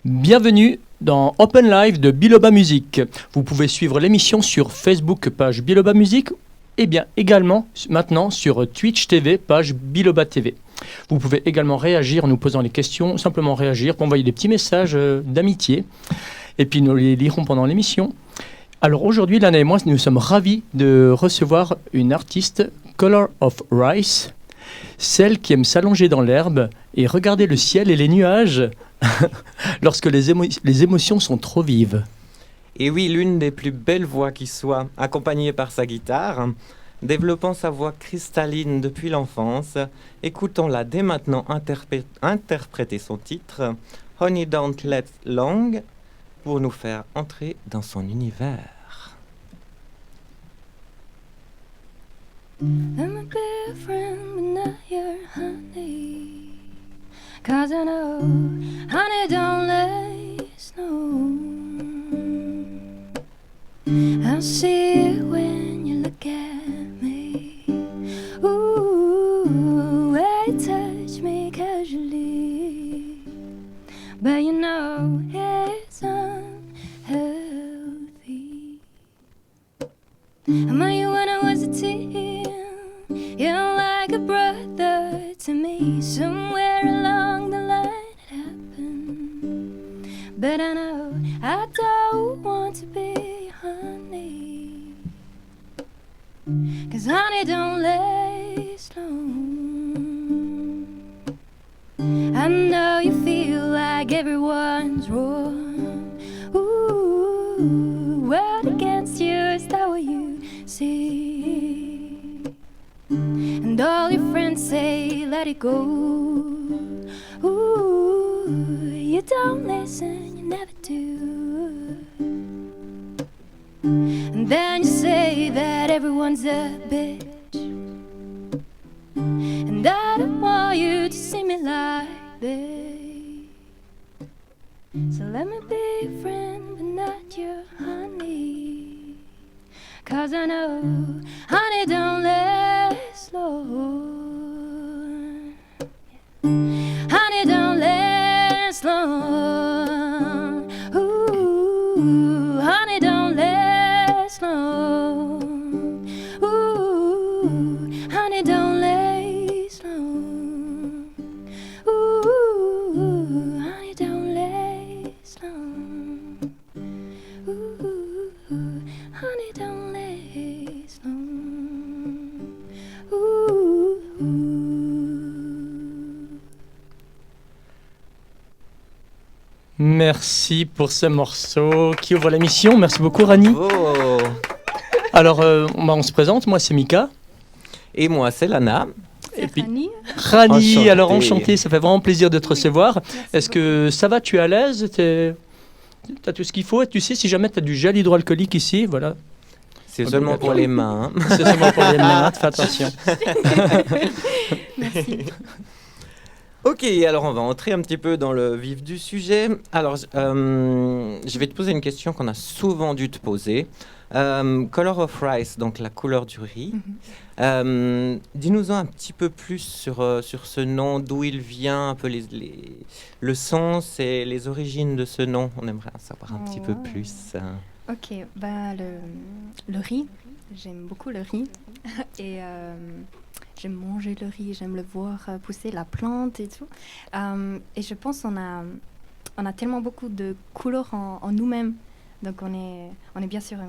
Bienvenue dans Open Live de Biloba Music. Vous pouvez suivre l'émission sur Facebook, page Biloba Music, et bien également maintenant sur Twitch TV, page Biloba TV. Vous pouvez également réagir en nous posant les questions, simplement réagir, envoyer des petits messages d'amitié, et puis nous les lirons pendant l'émission. Alors aujourd'hui, Lana et moi, nous sommes ravis de recevoir une artiste, Color of Rice, celle qui aime s'allonger dans l'herbe et regarder le ciel et les nuages lorsque les émotions sont trop vives. Et oui, l'une des plus belles voix qui soit, accompagnée par sa guitare, développant sa voix cristalline depuis l'enfance, écoutons-la dès maintenant interpréter son titre, Honey Don't Let Long, pour nous faire entrer dans son univers. I'm a good friend, but not your honey. 'Cause I know honey don't lay snow. I see it when you look at me. Ooh, where you touch me casually. But you know it's unhealthy. I met you when I was a teen. You're like a brother to me. Somewhere along the line it happened. But I know I don't want to be honey. 'Cause honey don't lay slow. I know you feel like everyone's wrong. Ooh, world against you, is that what you see? And all your friends say, let it go. Ooh, you don't listen, you never do. And then you say that everyone's a bitch. And I don't want you to see me like this. So let me be your friend, but not your honey. 'Cause I know honey don't last long. Honey don't last long. Ooh, honey don't last long. Ooh, honey don't last long. Ooh, honey don't last long. Ooh, honey don't last long. Ooh. Merci pour ce morceau qui ouvre l'émission. Merci beaucoup, Rani. Oh. Alors, on se présente. Moi, c'est Mika. Et moi, c'est Lana. Et puis, Fanny. Rani, Enchanté. alors enchanté, ça fait vraiment plaisir de te recevoir. Est-ce que ça va, tu es à l'aise? T'as tout ce qu'il faut? Et tu sais, si jamais tu as du gel hydroalcoolique ici, voilà. C'est seulement pour les mains. C'est seulement pour les mains, fais attention. Merci. Ok, alors on va entrer un petit peu dans le vif du sujet. Alors, je vais te poser une question qu'on a souvent dû te poser. Color of Rice, donc la couleur du riz. Dis-nous-en un petit peu plus sur ce nom, d'où il vient, un peu le sens et les origines de ce nom. On aimerait en savoir un petit peu plus. Ok, bah le riz, j'aime beaucoup le riz et j'aime manger le riz, j'aime le voir pousser, la plante et tout. Et je pense qu'on a tellement beaucoup de couleurs en nous-mêmes. Donc on est bien sûr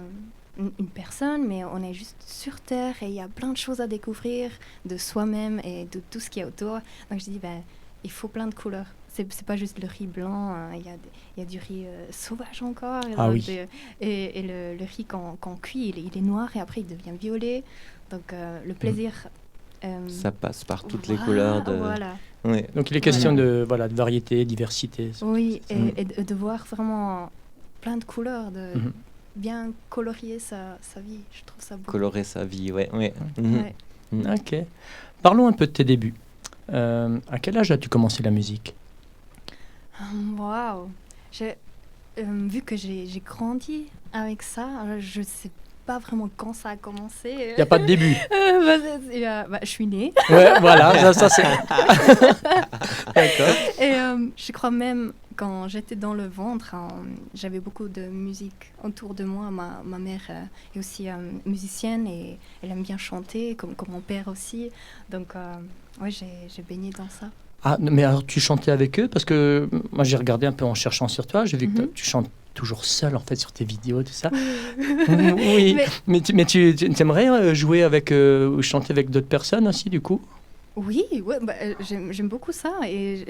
une personne, mais on est juste sur Terre et il y a plein de choses à découvrir de soi-même et de tout ce qui est autour. Donc je dis, il faut plein de couleurs. C'est pas juste le riz blanc, il y a du riz sauvage encore. Ah donc, oui. Et le riz quand on cuit, il est noir et après il devient violet. Donc le plaisir... Ça passe par toutes les couleurs de... Voilà. Oui. Donc, il est question de variété, diversité. Oui, et de voir vraiment plein de couleurs, de bien colorier sa vie. Je trouve ça beau. Colorer sa vie, ouais. Ouais. Ok. Parlons un peu de tes débuts. À quel âge as-tu commencé la musique? Waouh. Vu que j'ai grandi avec ça, je sais pas vraiment quand ça a commencé. Il n'y a pas de début. Je suis née. Ouais, voilà, ça c'est... D'accord. Et je crois même quand j'étais dans le ventre, j'avais beaucoup de musique autour de moi. Ma mère est aussi musicienne et elle aime bien chanter, comme mon père aussi. Donc, ouais, j'ai baigné dans ça. Ah, mais alors tu chantais avec eux? Parce que moi j'ai regardé un peu en cherchant sur toi, j'ai vu que tu chantes toujours seul en fait sur tes vidéos, tout ça. Oui, mais tu aimerais jouer avec ou chanter avec d'autres personnes aussi du coup? Oui, ouais, j'aime beaucoup ça et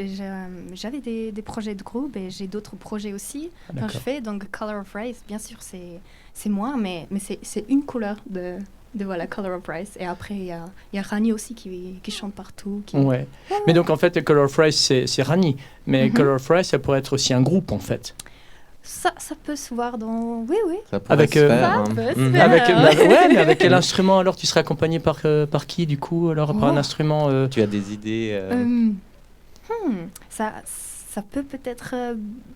j'avais des projets de groupe et j'ai d'autres projets aussi quand je fais. Donc Color of Rice, bien sûr, c'est moi, mais c'est une couleur de voilà, Color of Rice. Et après, il y a Rani aussi qui chante partout. Ouais. Mais donc en fait, Color of Rice, c'est Rani. Mais Color of Rice, ça pourrait être aussi un groupe en fait. Ça peut se voir dans... Oui. Ça pourrait se faire. Ouais, mais avec quel instrument alors? Tu serais accompagné par qui du coup? Alors par un instrument Tu as des idées Ça peut peut-être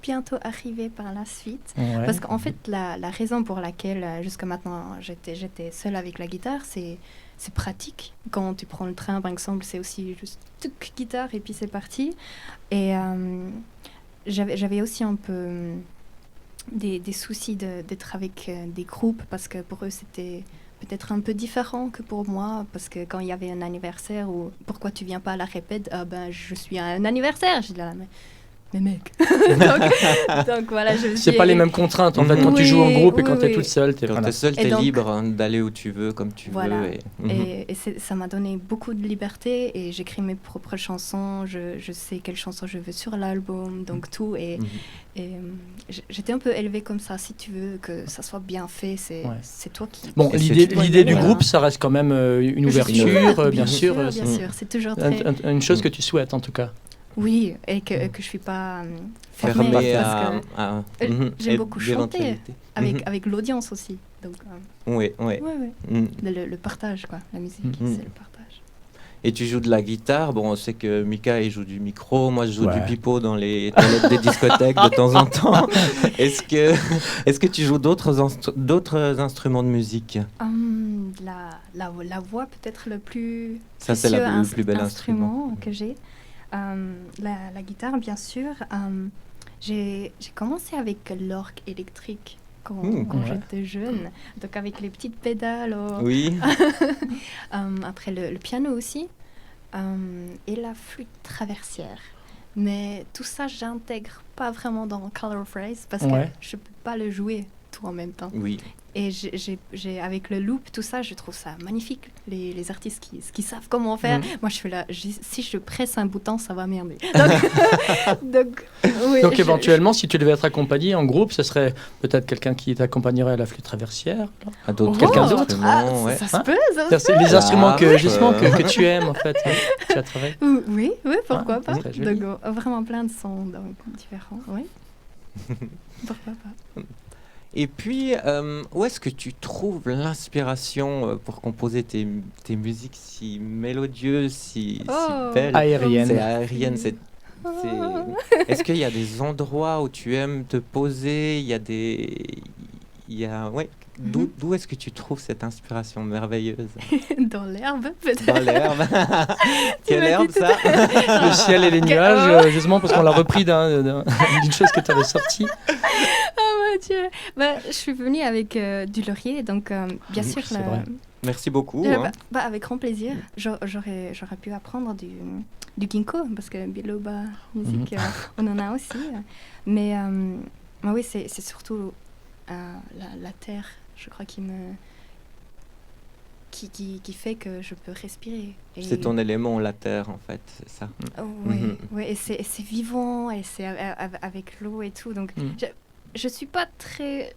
bientôt arriver par la suite. Ouais. Parce qu'en fait, la raison pour laquelle jusqu'à maintenant j'étais seule avec la guitare, c'est pratique. Quand tu prends le train, par exemple, c'est aussi juste guitare et puis c'est parti. Et j'avais aussi un peu des soucis d'être avec des groupes parce que pour eux, c'était peut-être un peu différent que pour moi, parce que quand il y avait un anniversaire ou pourquoi tu viens pas à la répète, je suis à un anniversaire. J'ai dit là, mais mec. donc voilà, c'est pas les mêmes contraintes en fait quand tu joues en groupe et quand tu es toute seule. Quand tu es seule, tu es libre d'aller où tu veux, comme tu veux. Et ça m'a donné beaucoup de liberté et j'écris mes propres chansons, je sais quelles chansons je veux sur l'album, donc tout. Et j'étais un peu élevée comme ça. Si tu veux que ça soit bien fait, c'est toi qui... Bon, l'idée du groupe, ça reste quand même une ouverture, bien sûr. Bien sûr, c'est toujours très... Une chose que tu souhaites en tout cas. Oui, et que je suis pas fermée parce que j'aime beaucoup chanter avec l'audience aussi. Donc, oui. Le partage, quoi. La musique, c'est le partage. Et tu joues de la guitare. Bon, on sait que Mika, il joue du micro. Moi, je joue du pipeau dans les toilettes des discothèques de temps en temps. Est-ce que tu joues d'autres instruments de musique? La voix, peut-être le plus... Ça, c'est le plus bel instrument que j'ai. La guitare, bien sûr. J'ai commencé avec l'orgue électrique quand j'étais jeune, donc avec les petites pédales. Oui. Après le piano aussi, et la flûte traversière. Mais tout ça, j'intègre pas vraiment dans Color of Rice parce que je peux pas le jouer tout en même temps. Oui. Et j'ai avec le loop, tout ça, je trouve ça magnifique. Les artistes qui savent comment faire. Moi, je fais là, si je presse un bouton, ça va merder. Donc éventuellement, si tu devais être accompagné en groupe, ce serait peut-être quelqu'un qui t'accompagnerait à la flûte traversière. Quelqu'un d'autre. Ça se peut. C'est les instruments que tu aimes, en fait. Tu as travaillé. Oui, pourquoi pas. Donc, vraiment plein de sons différents. Oui. Pourquoi pas. Et puis, où est-ce que tu trouves l'inspiration pour composer tes musiques si mélodieuses, si belles? Aériennes. C'est aérienne. Est-ce qu'il y a des endroits où tu aimes te poser? D'où est-ce que tu trouves cette inspiration merveilleuse? Dans l'herbe, peut-être. Dans l'herbe. Quelle herbe, ça? Le ciel et les nuages, justement, parce qu'on l'a repris d'une chose que tu avais sortie. Oh mon Dieu. Je suis venue avec du laurier, donc bien sûr... C'est vrai. Merci beaucoup. Avec grand plaisir. J'aurais pu apprendre du ginkgo, parce que biloba musique, on en a aussi. Mais oui, c'est surtout la terre, je crois, qui fait que je peux respirer. C'est ton élément, la terre, en fait, c'est ça. Oui, et c'est vivant, et c'est avec l'eau et tout. Donc, je suis pas très...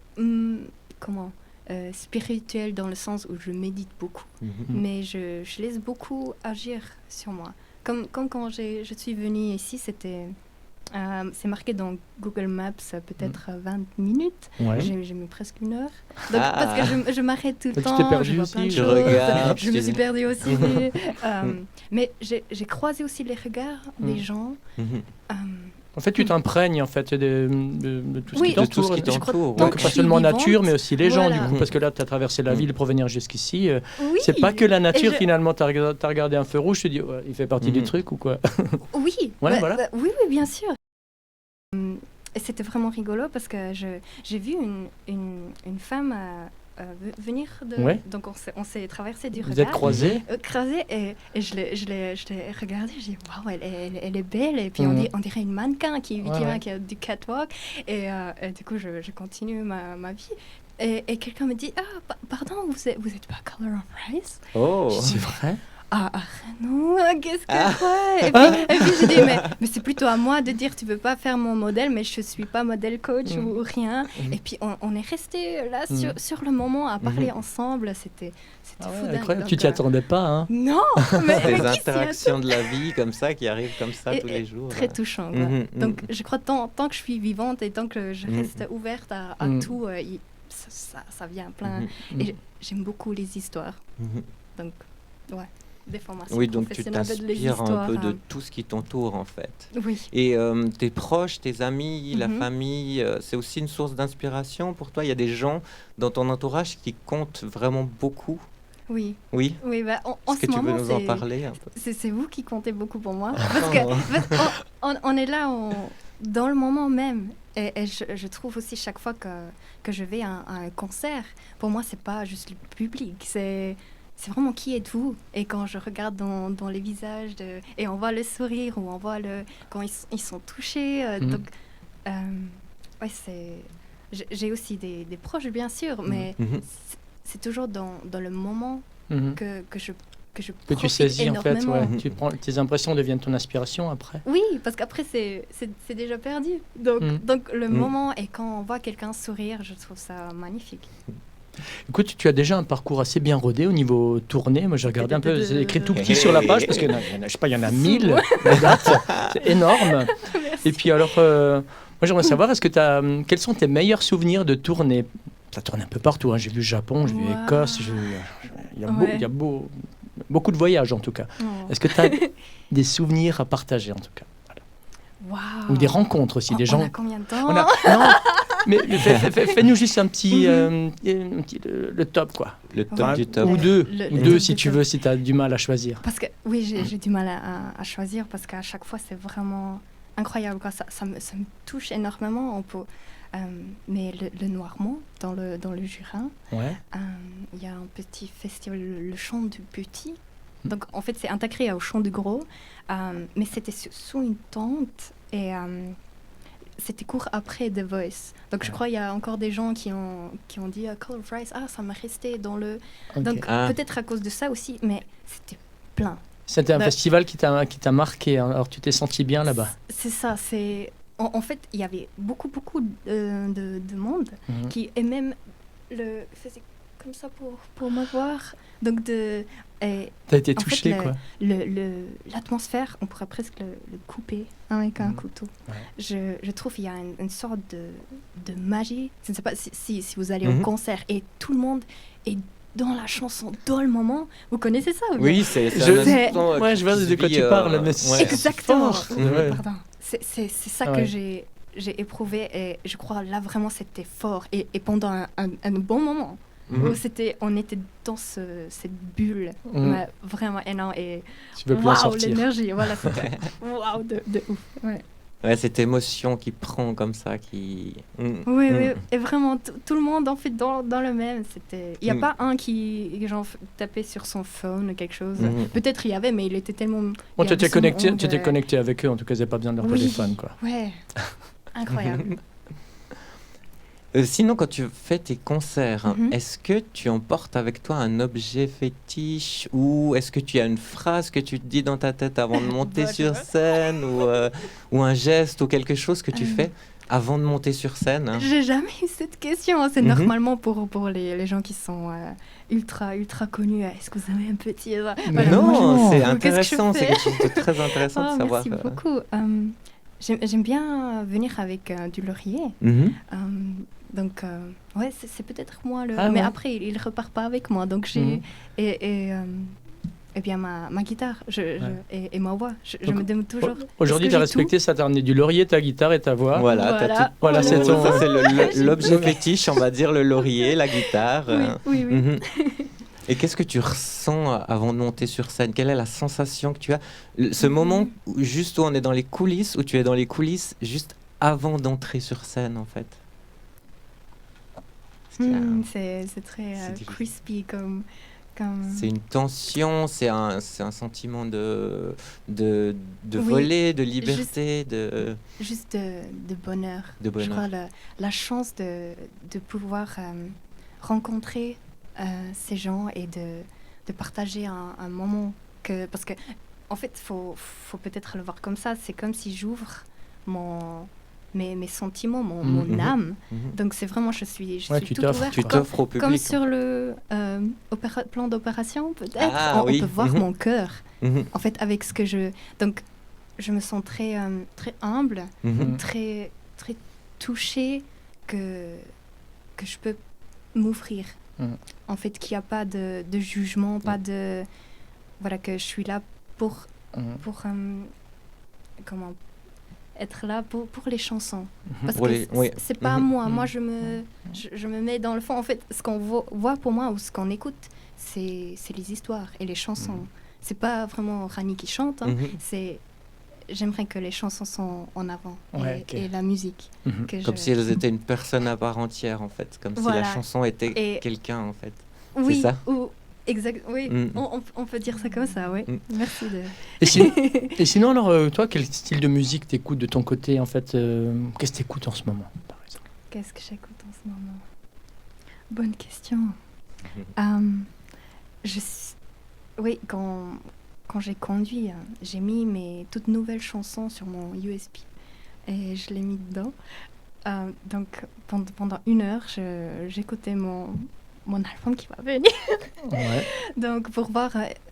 spirituelle dans le sens où je médite beaucoup, mais je laisse beaucoup agir sur moi. Comme quand je suis venue ici, c'est marqué dans Google Maps peut-être 20 minutes. J'ai mis presque 1 heure. Donc, parce que je m'arrête tout le temps. Tu t'es perdu aussi. Je me suis perdue aussi. Mais j'ai croisé aussi les regards des gens. En fait, tu t'imprègnes en fait de tout ce qui t'entoure. Donc pas seulement nature, mais aussi les gens du coup, parce que là, tu as traversé la ville pour venir jusqu'ici. C'est pas que la nature finalement. Tu as regardé un feu rouge, tu te dis, il fait partie du truc ou quoi? Oui, voilà. oui, bien sûr. et c'était vraiment rigolo parce que j'ai vu une femme venir de... Ouais. Donc on s'est traversé du Vous regard. êtes croisés? Croisée et je l'ai regardée, j'ai dit waouh, elle est belle, et puis on dirait une mannequin qui a du catwalk, et du coup je continue ma vie. Et quelqu'un me dit pardon, vous êtes pas Color of Rice? Oh. C'est vrai? Non, qu'est-ce que c'est? Et puis j'ai dit, mais c'est plutôt à moi de dire, tu veux pas faire mon modèle, mais je suis pas modèle coach ou rien. Et puis on est resté là sur le moment à parler ensemble, c'était fou dingue. Incroyable. Tu t'y attendais pas, hein? Non, mais Des qui interactions de la vie comme ça qui arrivent comme ça tous les jours. Très touchant, quoi. Donc je crois tant que je suis vivante et tant que je reste ouverte à tout, ça vient plein. Et j'aime beaucoup les histoires. Donc, ouais. Des formations oui, donc tu professionnelles t'inspires un peu de tout ce qui t'entoure en fait. Oui. Et tes proches, tes amis, la famille, c'est aussi une source d'inspiration pour toi? Il y a des gens dans ton entourage qui comptent vraiment beaucoup? Oui. Oui. Oui, bah, en Est-ce que ce tu veux moment, nous en parler un peu? c'est vous qui comptez beaucoup pour moi. Parce que on est là dans le moment même. Et je trouve aussi chaque fois que je vais à un concert, pour moi, c'est pas juste le public, c'est vraiment qui êtes-vous. Et quand je regarde dans les visages, et on voit le sourire, ou on voit quand ils sont touchés. Donc, ouais, j'ai aussi des proches, bien sûr, mais c'est toujours dans le moment que je profite tu saisis énormément. en fait. Tes impressions deviennent ton inspiration après. Oui, parce qu'après c'est déjà perdu. Donc le moment, et quand on voit quelqu'un sourire, je trouve ça magnifique. Écoute, tu as déjà un parcours assez bien rodé au niveau tournée. Moi, j'ai regardé un peu, c'est écrit tout petit sur la page, parce qu'il y en a 1000 dates. C'est énorme. Et puis alors, moi, j'aimerais savoir, quels sont tes meilleurs souvenirs de tournée? Ça tourne un peu partout, hein. J'ai vu le Japon, j'ai vu l'Écosse, il y a beaucoup de voyages en tout cas. Est-ce que tu as des souvenirs à partager en tout cas? Wow. Ou des rencontres aussi, des gens. On a combien de temps? Non, mais fais-nous juste un petit, le top quoi. Le top du top. Ou deux si tu veux, si tu as du mal à choisir. Parce que oui, j'ai du mal à choisir, parce qu'à chaque fois c'est vraiment incroyable, quoi. Ça me touche énormément. Mais le Noirmont, dans le Jura, il y a un petit festival, le Chant du Petit. Donc en fait c'est intégré au Chant du Gros, mais c'était sous une tente, et c'était court après The Voice. Donc je crois qu'il y a encore des gens qui ont dit Color of Rice, ça m'a resté dans le... Okay. Donc peut-être à cause de ça aussi, mais c'était plein. C'était un festival qui t'a marqué, hein. Alors tu t'es senti bien là-bas? C'est ça, en fait, il y avait beaucoup de monde qui, et même faisait comme ça pour me voir. Donc t'as été touchée, quoi. L'atmosphère, on pourrait presque le couper avec un couteau. Ouais. Je trouve qu'il y a une sorte de magie. Je ne sais pas si vous allez au concert et tout le monde est dans la chanson, dans le moment. Vous connaissez ça? Oui, c'est un instant. Ouais, je vois de quoi tu parles. Mais exactement. Pardon. C'est ça que j'ai éprouvé, et je crois là vraiment c'était fort, et pendant un bon moment où on était dans cette bulle vraiment énorme, et tu veux plus en sortir. L'énergie, voilà, c'était waouh de ouf. Ouais, cette émotion qui prend comme ça, qui... Oui, et vraiment tout le monde en fait dans le même. Il n'y a pas un qui tapait sur son phone ou quelque chose. Peut-être il y avait, mais il était tellement... Bon, tu étais connecté avec eux, en tout cas, c'est pas bien de leur téléphone, quoi. Ouais, incroyable. Sinon, quand tu fais tes concerts, est-ce que tu emportes avec toi un objet fétiche, ou est-ce que tu as une phrase que tu te dis dans ta tête avant de monter sur scène, ou un geste ou quelque chose que tu fais avant de monter sur scène, hein? J'ai jamais eu cette question. C'est normalement pour les gens qui sont ultra connus. Est-ce que vous avez un petit... Voilà, non, c'est intéressant. C'est quelque chose de très intéressant de savoir. Merci beaucoup. J'aime bien venir avec du laurier. Donc, c'est peut-être moi mais après, il repart pas avec moi. Donc, j'ai... Et bien, ma guitare et ma voix. Je me demande toujours... Aujourd'hui, tu as respecté ça. Tu as ramené du laurier, ta guitare et ta voix. Voilà, c'est ton... Ça, c'est l'objet fétiche, on va dire, le laurier, la guitare. Oui. Et qu'est-ce que tu ressens avant de monter sur scène? Quelle est la sensation que tu as? Ce moment juste où on est dans les coulisses, où tu es dans les coulisses juste avant d'entrer sur scène, en fait? Est-ce qu'il y a- C'est très C'est difficile. crispy comme... C'est une tension, c'est un sentiment de Oui, voler, de liberté, juste de bonheur. de Je bonheur. crois la chance de pouvoir rencontrer ces gens et de partager un moment parce que en fait faut peut-être le voir comme ça, c'est comme si j'ouvre mes sentiments, mon âme. Donc c'est vraiment je suis Ouais, toute tu t'offres. ouverte Tu t'offres au comme public. sur le plan d'opération peut-être. Ah, on oui. peut voir mon cœur Mhm, en fait avec ce que donc je me sens très humble, mhm. très très touchée que je peux m'ouvrir. Mhm. En fait, qu'il n'y a pas de jugement, pas de voilà que je suis là pour comment être là pour les chansons. Parce Pour que les- oui. c'est pas Mhm. moi. Moi, je me mets dans le fond. En fait, ce qu'on voit pour moi ou ce qu'on écoute, c'est les histoires et les chansons. C'est pas vraiment Rani qui chante. Hein. Mhm. J'aimerais que les chansons sont en avant Ouais, ok. et la musique. Mhm. Que Comme si elles étaient une personne à part entière, en fait. Comme si Voilà. la chanson était Et- quelqu'un, en fait. oui, ça exact. Oui, Mm. on peut dire ça comme ça. Oui. Mm. Merci de. Et sinon, alors, toi, quel style de musique t'écoutes de ton côté, en fait qu'est-ce que t'écoutes en ce moment, par exemple? Qu'est-ce que j'écoute en ce moment? Bonne question. Oui, quand j'ai conduit, j'ai mis mes toutes nouvelles chansons sur mon USB et je l'ai mis dedans. Donc pendant 1 heure, j'écoutais mon album qui va venir. Ouais. Donc pour voir,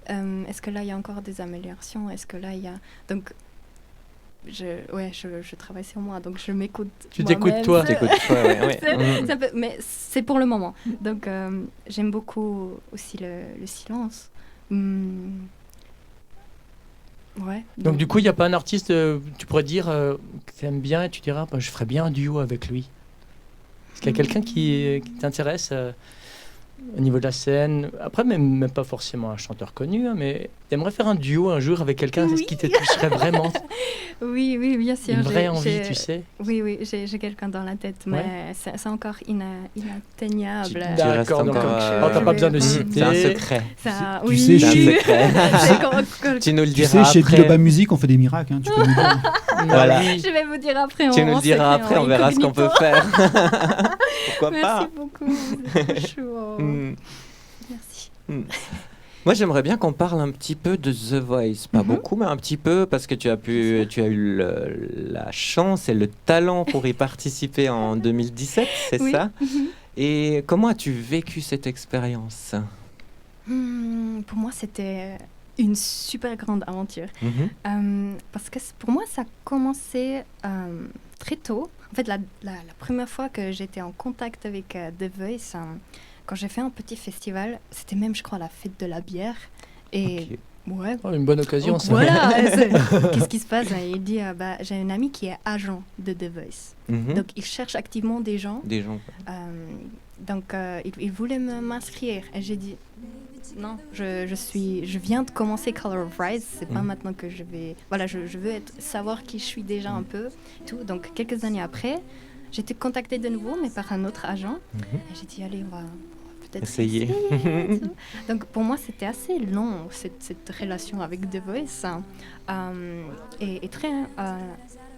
est-ce que là il y a encore des améliorations? Est-ce que là il y a... Donc je travaille sur moi, donc je m'écoute. Tu t'écoutes moi-même. toi. T'écoutes, ouais. Mais c'est pour le moment. Donc j'aime beaucoup aussi le silence. Ouais. Donc, du coup, il n'y a pas un artiste, tu pourrais dire, que tu aimes bien et tu diras, bah, je ferais bien un duo avec lui. Est-ce qu'il y a quelqu'un qui t'intéresse au niveau de la scène? Après, même pas forcément un chanteur connu, hein, mais tu aimerais faire un duo un jour avec quelqu'un Oui. qui te toucherait vraiment? Oui, bien sûr. Une vraie j'ai- envie, j'ai- tu sais? Oui, j'ai quelqu'un dans la tête, mais c'est encore inatteignable. Tu restes D'accord, donc encore, t'as pas besoin de Mm. citer. C'est un secret. Ça, Tu oui, sais, C'est un chez- secret. C'est quand- Tu nous le Tu diras sais, chez après. Biloba Music, on fait des miracles. Hein, tu peux nous dire. Voilà. Oui. Je vais vous dire après. Tu en nous le diras secret, après, en on verra ce qu'on peut incognito. faire. Pourquoi Merci pas beaucoup. Vous êtes trop chou. Mm. Merci. Moi, j'aimerais bien qu'on parle un petit peu de The Voice. Pas beaucoup, mais un petit peu, parce que tu as eu la chance et le talent pour y participer en 2017, c'est Oui. ça? Et comment as-tu vécu cette expérience? Pour moi, c'était une super grande aventure. Parce que pour moi, ça a commencé très tôt. En fait, la première fois que j'étais en contact avec The Voice, quand j'ai fait un petit festival, c'était même, je crois, la fête de la bière. Et Ok. ouais. Oh, une bonne occasion, Donc ça. voilà, qu'est-ce qui se passe? Il dit, j'ai un ami qui est agent de The Voice. Mhm. Donc, il cherche activement des gens. Des gens. Donc, il voulait m'inscrire. Et j'ai dit, non, je viens de commencer Color of Rise. C'est pas maintenant que je vais... Voilà, je veux savoir qui je suis déjà un peu. Tout. Donc, quelques années après, j'ai été contactée de nouveau, mais par un autre agent. Et j'ai dit, allez, on va peut-être Essayer. essayer, tout. Donc, pour moi, c'était assez long, cette relation avec The Voice. Et très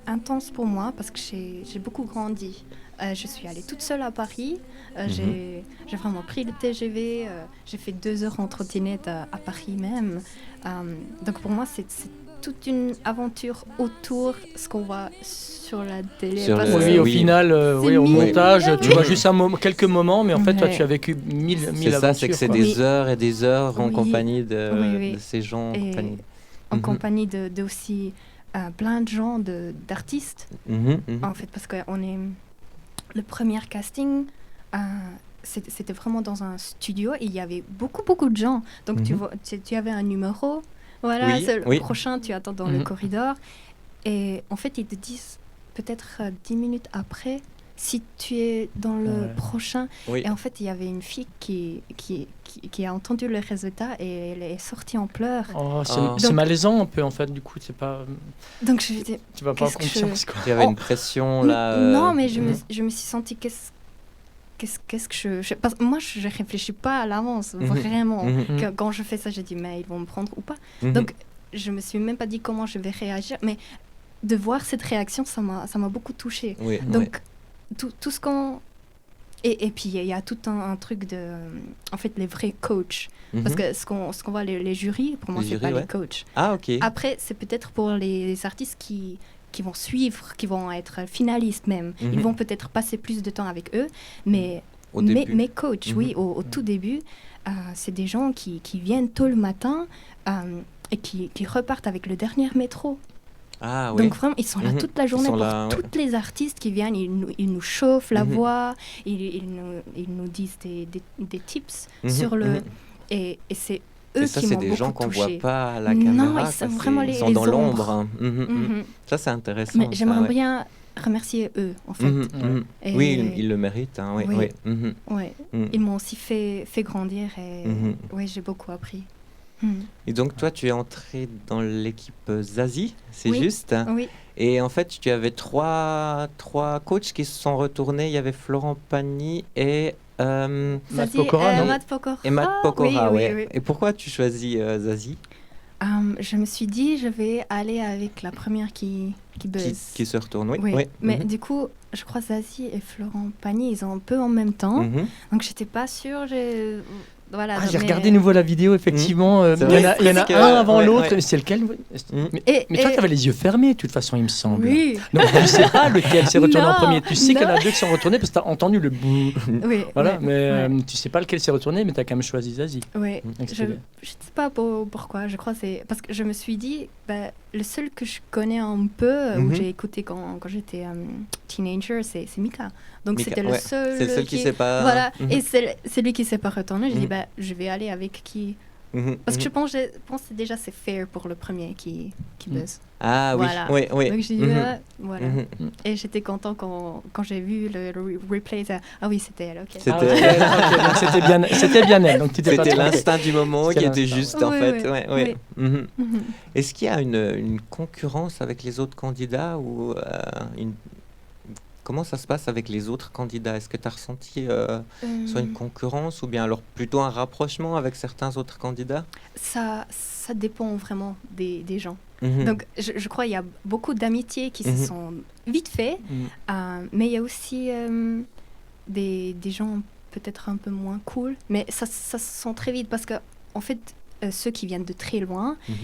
intense pour moi, parce que j'ai beaucoup grandi. Je suis allée toute seule à Paris. J'ai vraiment pris le TGV. J'ai fait 2 heures en trottinette à Paris même. Donc pour moi, c'est toute une aventure autour de ce qu'on voit sur la télé. Sur parce le- que- Oui, au oui. final, C'est au mille- montage, tu Oui. vois juste quelques moments, mais en fait, toi, Ouais. tu as vécu mille C'est ça, aventures. c'est que c'est quoi. des Oui. heures et des heures en Oui. compagnie Oui. de ces gens. Et en Mhm. compagnie de aussi plein de gens, d'artistes. Mhm, mhm. En fait, parce qu'on est... Le premier casting, c'était vraiment dans un studio et il y avait beaucoup de gens. Donc, tu avais un numéro. Voilà, Oui, c'est le oui. prochain, tu attends dans le corridor. Et en fait, ils te disent peut-être 10 minutes après, si tu es dans le Ouais. prochain. Oui. Et en fait, il y avait une fille qui a entendu le résultat et elle est sortie en pleurs. Oh, c'est Ah. c'est Donc- malaisant un peu en fait, du coup, c'est pas, Donc je me dis, tu vas pas en Qu'est-ce que je- confiance quoi. Il y avait Oh. une pression là. Non, mais je mhm. me suis sentie qu'est-ce que parce que moi je réfléchis pas à l'avance Mhm. vraiment. Mhm. Quand je fais ça, je dis mais ils vont me prendre ou pas. Mhm. Donc je me suis même pas dit comment je vais réagir, mais de voir cette réaction, ça m'a beaucoup touchée. Oui, Donc tout ce qu'on et puis il y a tout un truc de en fait les vrais coachs oui. parce Mhm. que ce qu'on voit les jurys, pour moi Les c'est jurys, pas ouais. les coachs. Ah, ok. Après, c'est peut-être pour les artistes qui vont suivre, qui vont être finalistes même. Mhm. Ils vont peut-être passer plus de temps avec eux, mais Au début. mes coachs, oui, Mhm. au tout début, c'est des gens qui viennent tôt le matin et qui repartent avec le dernier métro. Ah, oui. Donc vraiment, ils sont là Mhm. toute la Ils journée sont pour là, ouais. toutes les artistes qui viennent. Ils nous chauffent la Mhm. voix, ils nous disent des tips Mhm. sur le... Mhm. Et c'est eux Et ça, qui c'est m'ont des gens beaucoup qu'on voit touchée. pas à la Non, caméra. ils sont quoi, vraiment ils les- sont les dans ombres. l'ombre. Hein. Mhm, mhm. Mhm. Ça, c'est intéressant. Mais ça, j'aimerais ouais. bien remercier eux, en fait. Mhm, mhm. Et- Oui, ils le méritent. Hein, oui, Oui. oui. Mhm, Ouais. mhm. Ils m'ont aussi fait grandir et Mhm. ouais, j'ai beaucoup appris. Mhm. Et donc, toi, tu es entré dans l'équipe Zazie, c'est Oui. juste. Oui, Et en fait, tu avais trois coachs qui se sont retournés. Il y avait Florent Pagny et Matt Zazie, Pokora, non Matt Pokora. Matt Pokora. Oui, ouais. oui, oui. Et pourquoi tu choisis Zazie Je me suis dit, je vais aller avec la première qui buzz. qui se retourne? Oui. Oui, oui. mais Mhm. du coup, je crois Zazie et Florent Pagny, ils ont un peu en même temps. Mhm. Donc, j'étais pas sûre. Voilà, Ah, j'ai mais- regardé nouveau la vidéo, effectivement. C'est Il y en vrai, a, il y en a parce que- un avant ouais, l'autre. ouais. C'est lequel Mhm. Mais toi, tu avais les yeux fermés, de toute façon, il me semble. Oui, Donc, tu sais pas lequel s'est retourné en Non, premier. Tu sais qu'il y en a non. deux qui sont retournés parce que tu as entendu le bout. oui. Voilà, ouais, mais ouais. tu sais pas lequel s'est retourné, mais tu as quand même choisi Zazie. Ouais, Donc, je c'était- ne sais pas pourquoi, je crois que c'est parce que je me suis dit, bah, le seul que je connais un peu, Mhm. où j'ai écouté quand j'étais teenager, c'est Mika. Donc Mika, c'était le ouais. seul C'est le seul qui sait pas. Voilà, Mhm. et c'est lui qui s'est pas retourné, j'ai dit, Mhm. bah, je vais aller avec qui... Mhm, Parce que mhm. je pense que déjà c'est fair pour le premier qui Mhm. buzz. Ah oui, Voilà. oui, oui. Donc j'ai dit, Mhm. ah, voilà. Mhm. Et j'étais content quand j'ai vu le replay, ah oui, c'était elle, ok. C'était- Ah, ok, donc c'était bien elle. Donc tu t'es pas C'était trompé. l'instinct du moment C'était qui était l'instinct, juste en ouais. fait. Ouais, Ouais, ouais. ouais. Mhm. Mhm. Est-ce qu'il y a une concurrence avec les autres candidats ou comment ça se passe avec les autres candidats? Est-ce que tu as ressenti soit une concurrence ou bien alors plutôt un rapprochement avec certains autres candidats? Ça dépend vraiment des gens. Mhm. Donc, je crois qu'il y a beaucoup d'amitiés qui Mhm. se sont vite fait, Mm. mais il y a aussi des gens peut-être un peu moins cool, mais ça se sent très vite parce que, en fait, ceux qui viennent de très loin, Mhm.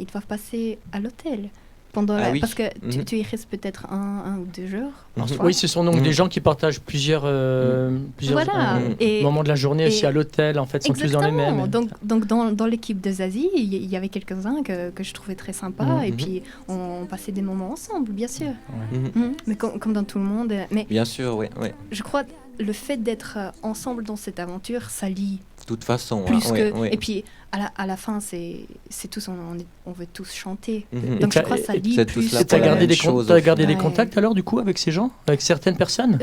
ils doivent passer à l'hôtel. Pendant Ah oui. Parce que Mhm. tu y restes peut-être un ou 2 jours. Mhm. parfois. Oui, ce sont donc Mhm. des gens qui partagent plusieurs Voilà. Et- moments de la journée aussi et- à l'hôtel. En fait, sont tous dans les mêmes. Donc dans l'équipe de Zazie, il y avait quelques-uns que je trouvais très sympas Mhm. et puis on passait des moments ensemble, bien sûr. Ouais. Mhm. Mhm. Mais comme dans tout le monde. Mais Bien sûr, oui, oui. je crois le fait d'être ensemble dans cette aventure, ça lie De toute façon. plus hein, que. ouais, ouais. Et puis à la fin, c'est tous on veut tous chanter. Mhm. Donc Et je crois que ça et lie c'est tous plus. là Et pour t'as la gardé, même des, chose, t'as au gardé des Ouais. contacts alors du coup avec ces gens, avec certaines personnes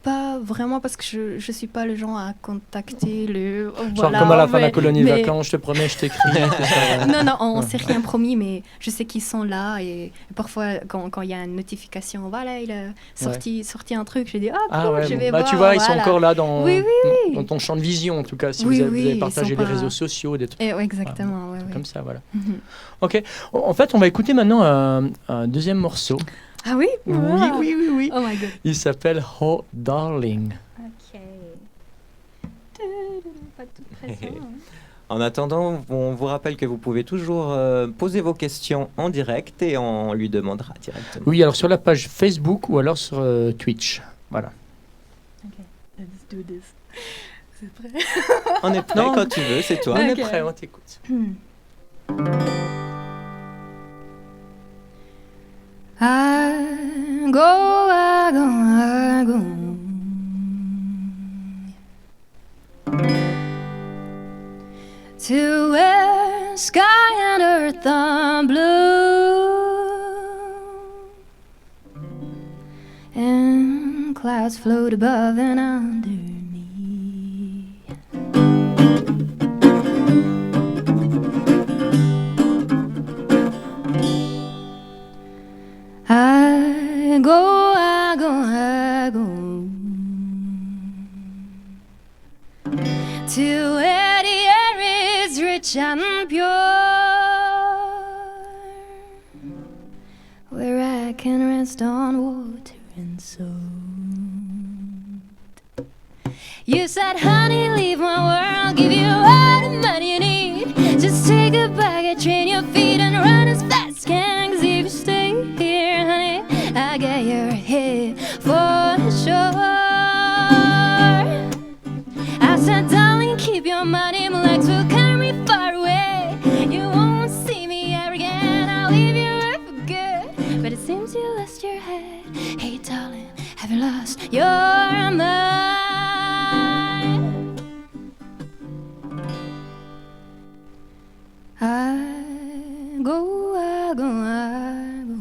Pas vraiment parce que je suis pas le genre à contacter le. Genre voilà, comme à la fin de la mais- colonie de mais- vacances, je te promets, je t'écris. tout ça. Non, on Ouais. s'est rien promis, mais je sais qu'ils sont là et parfois quand il y a une notification, voilà, il a sorti un truc, je dis Ah cool, ouais, je bon. vais Bah, voir. tu vois, ils sont voilà. encore là dans, Oui, oui. dans ton champ de vision en tout cas, si Oui, vous avez, oui, vous avez ils partagé sont les pas- réseaux sociaux, des trucs Ouais, exactement, ouais, ouais. comme ça, voilà. Mhm. Ok, en fait, on va écouter maintenant un deuxième morceau. Ah oui. Oui, oui, oui, oui. Oh my god. Il s'appelle Oh Darling. Ok. Pas de pression. En attendant, on vous rappelle que vous pouvez toujours poser vos questions en direct et on lui demandera directement. Oui, alors sur la page Facebook ou alors sur Twitch. Voilà. Let's do this. C'est prêt? On est prêt Non. quand tu veux, c'est toi. On Ok. est prêt, on t'écoute. I go. To where sky and earth are blue, and clouds float above and under me. I go, I go, I go to where the air is rich and pure, where I can rest on water and salt. You said, honey, leave my world, give you all the money you need. Just take a bag, train your feet and run as fast as can. 'Cause if you stay here, honey, I get your head for sure. I said, darling, keep your money, my legs will carry me far away. You won't see me ever again, I'll leave you here for good. But it seems you lost your head. Hey, darling, have you lost your mind? I go, I go, I go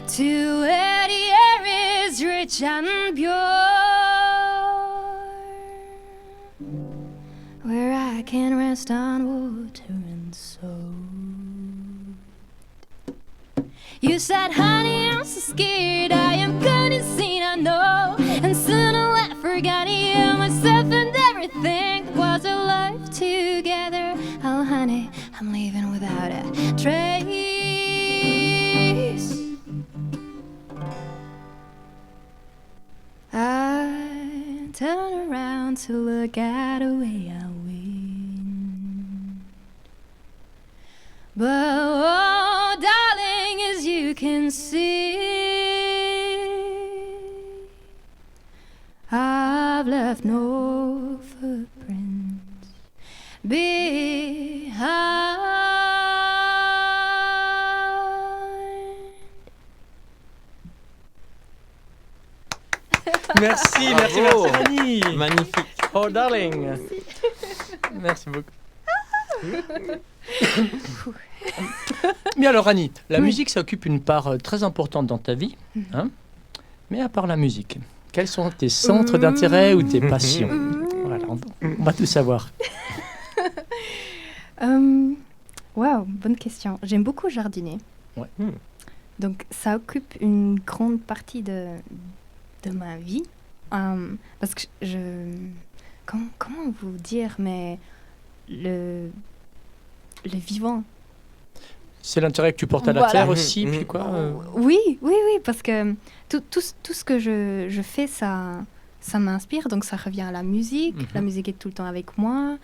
to where the air is rich and pure, where I can rest on water and salt. You said, honey, I'm so scared, I am gonna see, I know. And soon I forgot you, myself and everything that was our life together. Oh, honey, I'm leaving without a trace. I turn around to look at the way I went, but oh, darling, as you can see, I've left no footprints behind. Merci, merci, Bravo. merci Annie. Magnifique. Oh darling. Merci beaucoup. Mais alors Annie, la musique ça occupe une part très importante dans ta vie, hein. Mais à part la musique, quels sont tes centres d'intérêt ou tes passions? Voilà, on va tout savoir. Wow, bonne question. J'aime beaucoup jardiner. Ouais. Donc ça occupe une grande partie de ma vie. Parce que comment vous dire, mais le vivant. C'est l'intérêt que tu portes à la Voilà. terre aussi, puis quoi Oui, parce que tout ce que je fais, ça m'inspire, donc ça revient à la musique. La musique est tout le temps avec moi.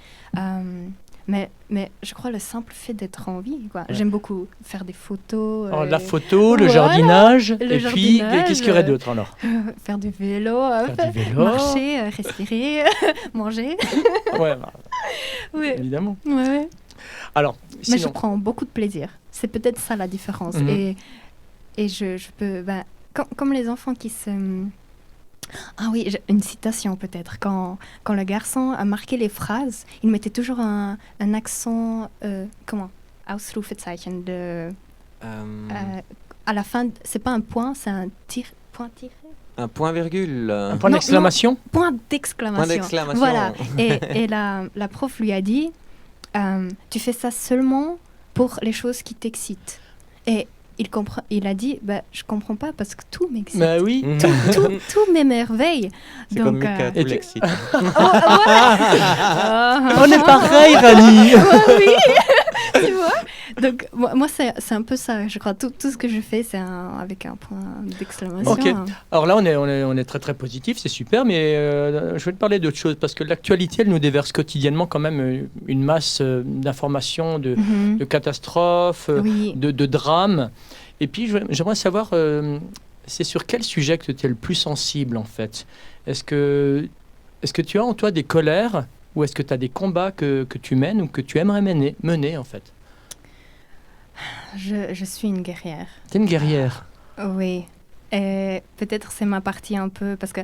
Mais je crois le simple fait d'être en vie, quoi. Ouais. J'aime beaucoup faire des photos. Alors, la photo, le jardinage, puis qu'est-ce qu'il y aurait d'autre alors? Faire du vélo, marcher, respirer, manger. Ouais, oui. Évidemment. Ouais. Alors, mais je prends beaucoup de plaisir. C'est peut-être ça la différence. Et je peux... comme les enfants qui se... Ah oui, une citation peut-être. Quand le garçon a marqué les phrases, il mettait toujours un accent... comment? Ausrufezeichen. À la fin, c'est pas un point, c'est un point tiré. Un point virgule. Un point d'exclamation? Point d'exclamation. Point d'exclamation. Voilà. Et la prof lui a dit, tu fais ça seulement pour les choses qui t'excitent. Et il a dit, je comprends pas parce que tout m'excite. Bah oui. Tout m'émerveille. C'est donc, comme Mika, tout l'excite. On est pareil, Rani. Oui, tu vois. Donc moi c'est un peu ça, je crois. Tout ce que je fais, c'est avec un point d'exclamation. Ok. Alors là, on est très très positif, c'est super, mais je vais te parler d'autre chose parce que l'actualité, elle nous déverse quotidiennement quand même une masse d'informations, de catastrophes, de drames. Et puis j'aimerais savoir, c'est sur quel sujet que tu es le plus sensible en fait? Est-ce que tu as en toi des colères ou est-ce que tu as des combats que tu mènes ou que tu aimerais mener en fait? Je suis une guerrière. T'es une guerrière? Oui. Et peut-être c'est ma partie un peu parce que...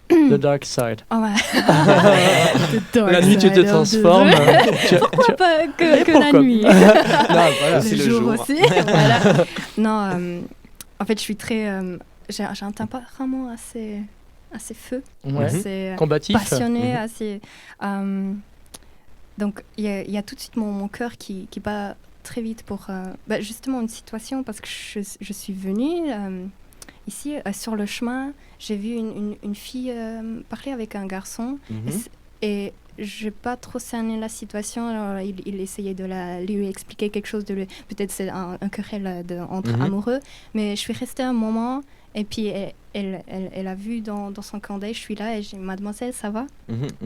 The dark side. Oh, ouais. La nuit, tu te transformes. Pourquoi pas que la nuit? Non, voilà. C'est le jour aussi. Voilà. Non, En fait, je suis très... j'ai un tempérament assez feu, Ouais. assez Combatif. passionné, assez... donc, il y a tout de suite mon cœur qui bat très vite pour justement une situation, parce que je suis venue ici, sur le chemin, j'ai vu une fille parler avec un garçon, et je n'ai pas trop cerné la situation. Alors, il essayait de lui expliquer quelque chose, peut-être c'est un querelle entre amoureux, mais je suis restée un moment, et puis elle a vu dans son corbeille, je suis là, et j'ai dit, mademoiselle, ça va?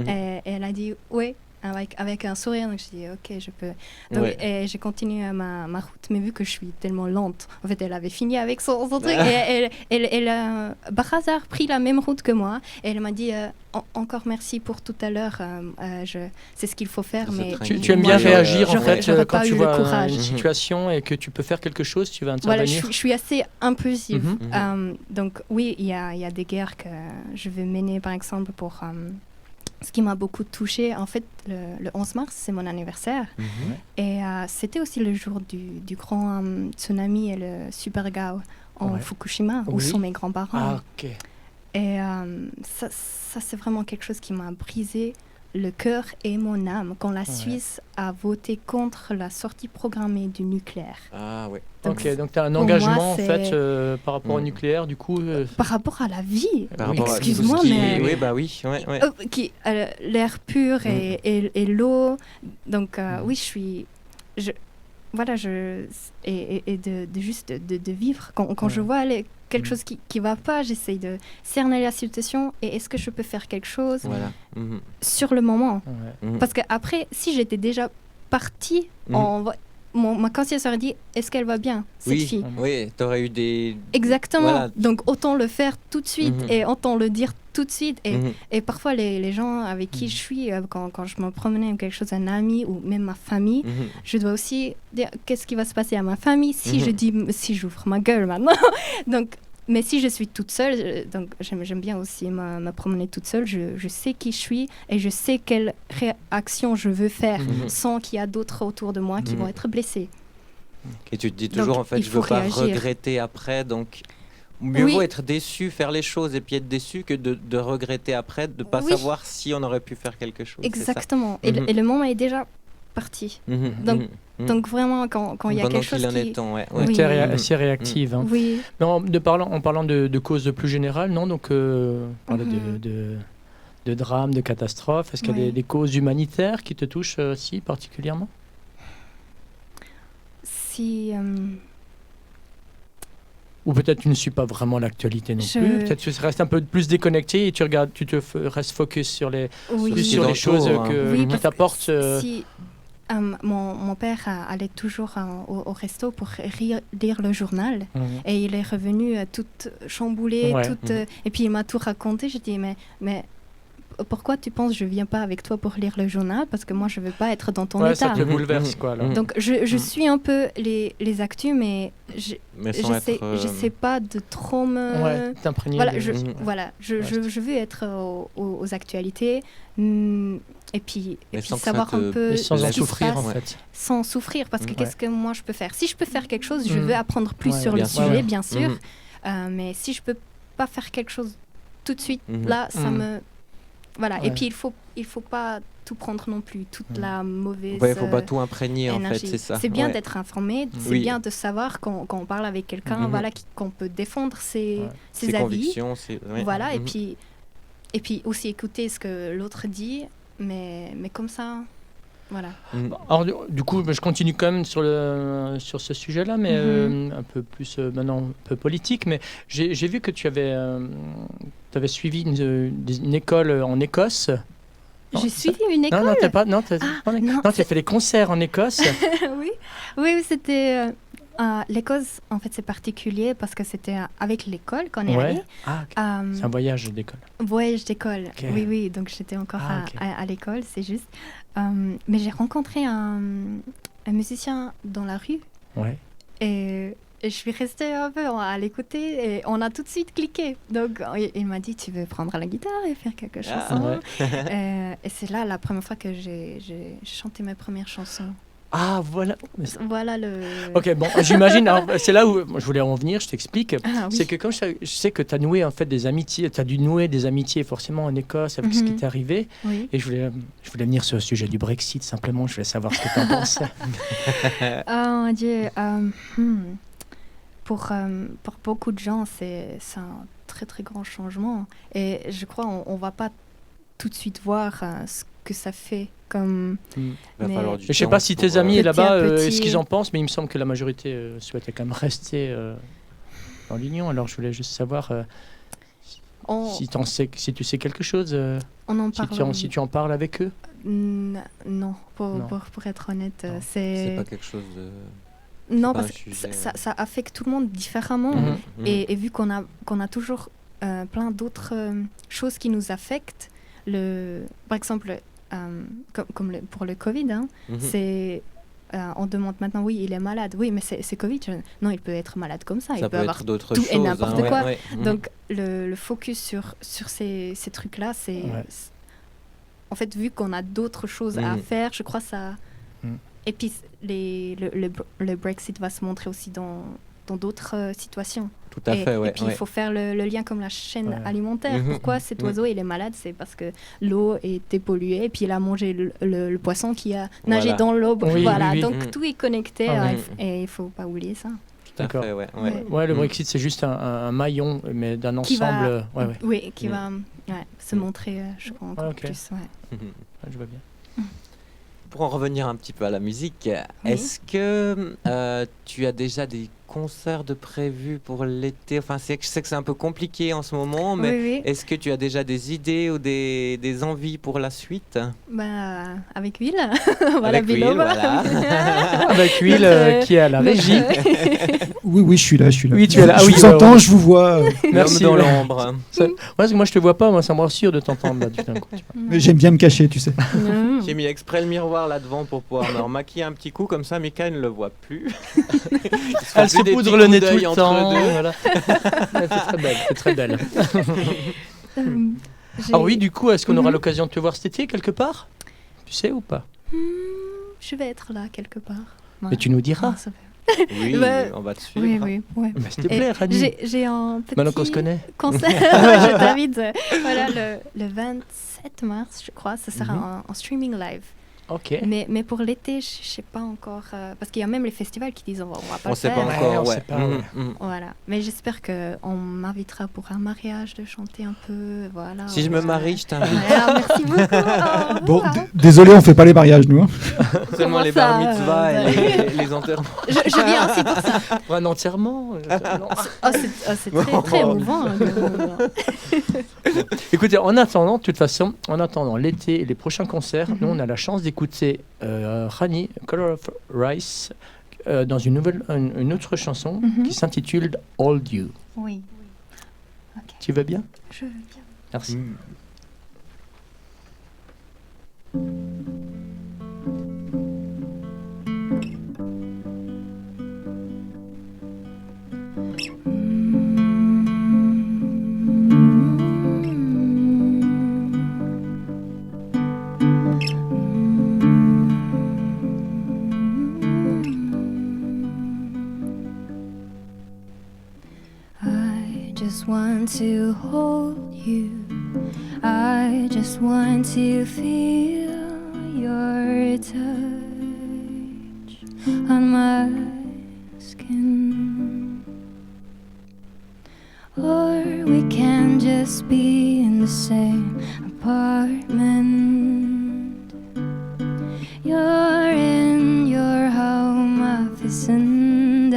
Et elle a dit oui, avec un sourire. Donc je dis ok, je peux. Donc, et j'ai continué ma route, mais vu que je suis tellement lente, en fait elle avait fini avec son truc, et elle a par hasard pris la même route que moi, et elle m'a dit encore merci pour tout à l'heure, c'est ce qu'il faut faire. Mais tu aimes bien réagir en fait quand tu vois une situation et que tu peux faire quelque chose, tu vas intervenir. Voilà, je suis assez impulsive. Donc oui, il y a des guerres que je vais mener, par exemple, pour ce qui m'a beaucoup touchée. En fait, le 11 mars, c'est mon anniversaire. Et c'était aussi le jour du grand tsunami et le super gao en Fukushima, où sont mes grands-parents. Ah, ok. Et ça, c'est vraiment quelque chose qui m'a brisé le cœur et mon âme quand la Suisse a voté contre la sortie programmée du nucléaire. Ah ouais. Donc tu as un engagement moi, en fait par rapport au nucléaire, du coup. Par rapport à la vie. Excuse-moi, mais oui, bah oui, l'air pur et l'eau. Donc oui, de vivre. Quand je vois quelque chose qui va pas, j'essaye de cerner la situation, et est-ce que je peux faire quelque chose sur le moment. Parce qu'après, si j'étais déjà partie, ma conscience aurait dit, est-ce qu'elle va bien, cette fille? Oui, tu aurais eu des... Exactement. Voilà. Donc autant le faire tout de suite et autant le dire tout de suite. Et parfois, les gens avec qui je suis, quand je me promenais ou quelque chose, un ami ou même ma famille, je dois aussi dire qu'est-ce qui va se passer à ma famille si si j'ouvre ma gueule maintenant. Donc, mais si je suis toute seule, donc j'aime bien aussi me promener toute seule, je sais qui je suis et je sais quelle réaction je veux faire sans qu'il y ait d'autres autour de moi qui vont être blessés. Et tu te dis toujours, donc, en fait, je ne veux pas regretter après, donc mieux vaut être déçu, faire les choses et puis être déçu que de regretter après, de ne pas savoir si on aurait pu faire quelque chose. Exactement. Et le moment est déjà parti. Donc vraiment, quand il y a quelque chose qui... Tu es assez réactive. Hein. Oui. Mais en parlant de causes plus générales, non, donc parler de drames, de catastrophes, est-ce qu'il y a des causes humanitaires qui te touchent aussi particulièrement? Ou peut-être tu ne suis pas vraiment l'actualité non plus. Peut-être que tu restes un peu plus déconnecté et tu restes focus sur les choses qui t'apportent. Mon père allait toujours au resto pour lire le journal et il est revenu tout chamboulé, et puis il m'a tout raconté. J'ai dit mais pourquoi tu penses que je viens pas avec toi pour lire le journal, parce que moi je veux pas être dans ton état. Ça te bouleverse quoi. Là. Donc je suis un peu les actus, mais j'essaie pas de trop me t'imprégner. Je veux être aux actualités. Et puis savoir un peu sans souffrir en fait. Sans souffrir, parce que qu'est-ce que moi je peux faire? Si je peux faire quelque chose, je veux apprendre plus sur le sujet, bien sûr. Mais si je peux pas faire quelque chose tout de suite, là, ça me... Voilà. Et puis il faut pas tout prendre non plus, toute la mauvaise il faut pas tout imprégner énergie. En fait, c'est ça. C'est bien d'être informé, c'est bien de savoir quand on parle avec quelqu'un, qu'on peut défendre ses avis. Convictions, voilà. Et puis aussi écouter ce que l'autre dit, mais comme ça, voilà. Alors du coup, je continue quand même sur ce sujet-là, mais un peu plus maintenant un peu politique. Mais j'ai vu que tu avais suivi une école en Écosse. J'ai suivi une école. Non, t'as pas. Non, t'as fait des concerts en Écosse. oui, c'était. L'Écosse, en fait, c'est particulier parce que c'était avec l'école qu'on est allé. C'est un voyage d'école. Voyage d'école, oui. Donc, j'étais encore à l'école, c'est juste. Mais j'ai rencontré un musicien dans la rue. Et je suis restée un peu à l'écouter et on a tout de suite cliqué. Donc, il m'a dit, tu veux prendre la guitare et faire quelque chose? Et c'est là la première fois que j'ai chanté mes premières chansons. Ah, voilà. Voilà le... Ok, bon, j'imagine, alors, c'est là où je voulais en venir, je t'explique. Ah, oui. C'est que comme je sais que tu as noué en fait des amitiés, tu as dû nouer des amitiés forcément en Écosse avec ce qui Mhm. t'est arrivé. Oui. Et je voulais venir sur le sujet du Brexit simplement, je voulais savoir ce que tu en penses. Oh mon Dieu. Pour beaucoup de gens, c'est un très très grand changement. Et je crois on va pas tout de suite voir ce que ça fait comme... Il va Mais- falloir du Je sais temps pas si tes pour, amis Petit là-bas, à petit. ce qu'ils en pensent, mais il me semble que la majorité souhaitait quand même rester dans l'Union. Alors je voulais juste savoir On, si tu sais quelque chose, on en si parle. si tu en parles avec eux. Non, Non. pour être honnête, Non. C'est c'est... pas quelque chose de... Non, pas un parce que sujet, ça affecte tout le monde différemment. Mhm. Et vu qu'on a toujours plein d'autres choses qui nous affectent, par exemple, pour le Covid, hein, Mhm. c'est... on demande maintenant, oui, il est malade. Oui, mais c'est Covid. Non, il peut être malade comme ça. Ça Il peut peut avoir être d'autres tout choses. et n'importe quoi. Mhm. Donc, le focus sur ces trucs-là, c'est... Ouais. En fait, vu qu'on a d'autres choses à Mhm. faire, je crois ça... Mhm. Et puis, le Brexit va se montrer aussi dans d'autres situations. Tout à fait, ouais. Et puis, il faut faire le lien comme la chaîne Ouais. alimentaire. Mhm. Pourquoi cet Mhm. oiseau, il est malade? C'est parce que l'eau était polluée, et puis il a mangé le poisson qui a nagé Voilà. dans l'eau. Oui, Voilà, oui, oui. donc Mhm. tout est connecté, Ah, oui. et il ne faut pas oublier ça. Tout à D'accord. fait, ouais. Ouais. Ouais, le Mm. Brexit c'est juste un maillon, mais d'un Qui va- ensemble. Ouais, ouais. Oui, qui Mhm. va se montrer, je crois, encore ok. plus. Ouais. Mhm. Ouais, je vois bien. Pour en revenir un petit peu à la musique, Oui. est-ce que tu as déjà des concerts de prévus pour l'été? Enfin, je sais que c'est un peu compliqué en ce moment, mais Oui, oui. est-ce que tu as déjà des idées ou des envies pour la suite? Bah, avec Will. Voilà, Avec Will, Biloba. voilà. Avec Will Notre- qui est à la régie. Oui, je suis là. Oui, tu es là. Ah Je oui, vous entends, je vous vois. Merci. L'homme dans ouais. l'ombre. Ouais, parce que moi je te vois pas, moi ça me rassure de t'entendre là du coup. tu vois. Mais j'aime bien me cacher, tu sais. Mm. J'ai mis exprès le miroir là devant pour pouvoir me remaquiller un petit coup, comme ça Mika ne le voit plus. Elle se des poudre petits le coups nez tout d'œil le entre temps. deux. Voilà. Ouais, c'est très belle, c'est très belle. J'ai- Ah oui, du coup, est-ce qu'on aura Mhm. l'occasion de te voir cet été quelque part? Tu sais ou pas? Je vais être là quelque part. Ouais. Mais tu nous diras. Ah, ça va. Oui, Bah, on va te suivre. Oui, oui, ouais. Mais s'il te Et plaît, Rani. J'ai un petit Maintenant qu'on se connaît. concert, je t'invite. Voilà, le 27 mars, je crois, ce sera Mhm. en streaming live. Ok. Mais pour l'été, je sais pas encore, parce qu'il y a même les festivals qui disent on va pas On le sait faire. pas Ouais, encore, on ouais. sait pas, Mhm, ouais. mhm. Voilà, mais j'espère qu'on m'invitera pour un mariage, de chanter un peu, voilà. Si je me marie, je t'invite. Ouais, merci beaucoup. Oh, Bon, wow. désolé, on fait pas les mariages, nous. Hein. Seulement Comment les ça, bar mitzvahs et les enterrements. Je viens aussi pour ça. Pour un enterrement. Non. Oh, c'est très, très émouvant. Hein, Écoutez, en attendant, de toute façon, en attendant l'été et les prochains concerts, Mhm. nous on a la chance d'écouter Rani, Color of Rice, dans une autre chanson Mhm. qui s'intitule Hold You. Oui, Tu veux bien? je veux bien. Merci. I just want to hold you. I just want to feel your touch on my skin. Or we can just be in the same apartment. You're in your home office and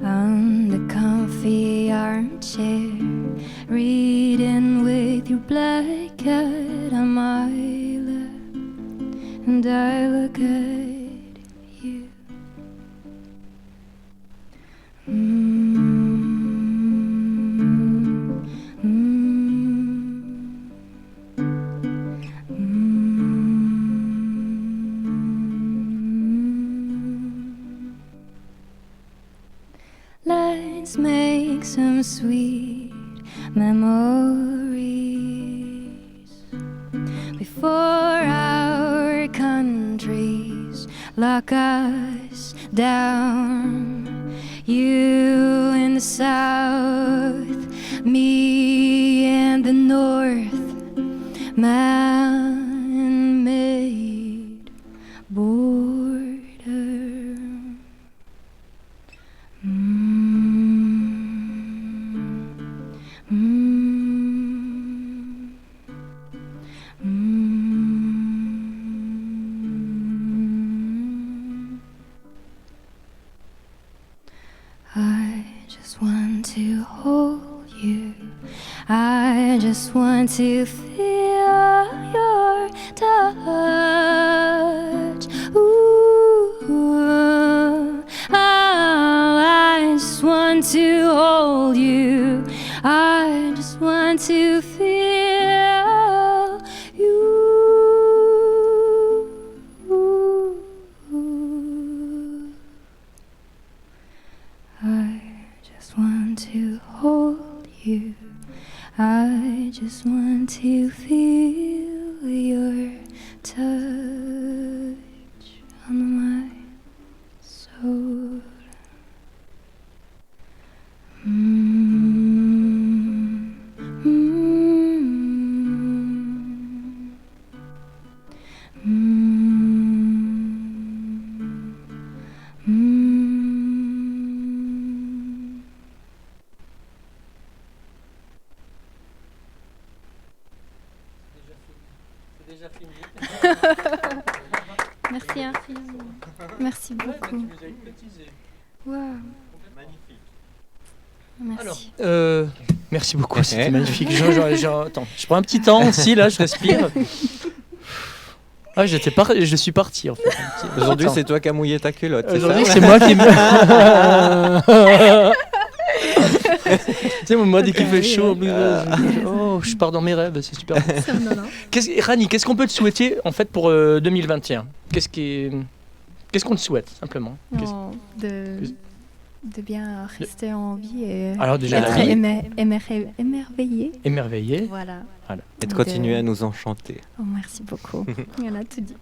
on the comfy armchair, reading with your black cat on my lap, and I look at you. Let's make some sweet memories before our lock us down. You in the south, me in the north, man-made border. I just want to hold you. I just want to feel your touch. Ooh, I just want to hold you. I just want to feel you. I just want to hold you. I just want to feel your touch on my soul. Merci infiniment. Merci beaucoup. Wow. Merci. Alors, merci beaucoup, c'était magnifique. Attends, je prends un petit temps aussi, là, je respire. Ah, je suis parti en fait. Aujourd'hui, c'est toi qui as mouillé ta culotte. Aujourd'hui, c'est moi qui. Tu sais, moi, dès qu'il fait chaud, je pars dans mes rêves, c'est super. Rani, qu'est-ce qu'on peut te souhaiter en fait pour 2021 ? Qu'est-ce qu'on te souhaite simplement ? De bien rester en vie et alors déjà être émerveillé. Voilà. Et de continuer à nous enchanter. Oh, merci beaucoup. Il y en a tout dit.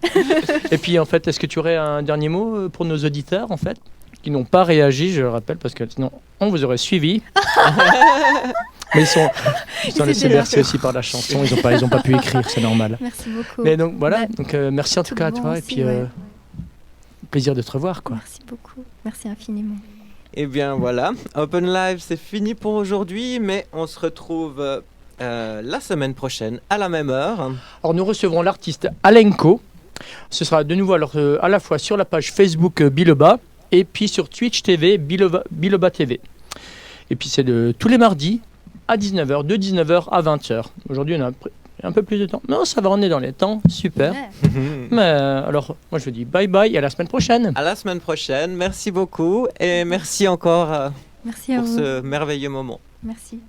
Et puis en fait, est-ce que tu aurais un dernier mot pour nos auditeurs en fait, qui n'ont pas réagi, je le rappelle, parce que sinon on vous aurait suivi. Mais ils sont laissés bercer aussi par la chanson, ils ont pas pu écrire, c'est normal. Merci beaucoup. Mais donc voilà, merci en tout cas à toi, aussi, et puis ouais. plaisir de te revoir quoi. Merci beaucoup, merci infiniment. Eh bien voilà, Open Live c'est fini pour aujourd'hui, mais on se retrouve la semaine prochaine à la même heure. Alors nous recevrons l'artiste Alenko. Ce sera de nouveau alors, à la fois sur la page Facebook Biloba et puis sur Twitch TV Biloba TV. Et puis c'est tous les mardis à 19h, de 19h à 20h. Aujourd'hui on a un peu plus de temps. Non, ça va, on est dans les temps, super. Ouais. Mais alors moi je vous dis bye bye et à la semaine prochaine. À la semaine prochaine, merci beaucoup et merci encore Merci à pour vous. ce merveilleux moment. Merci.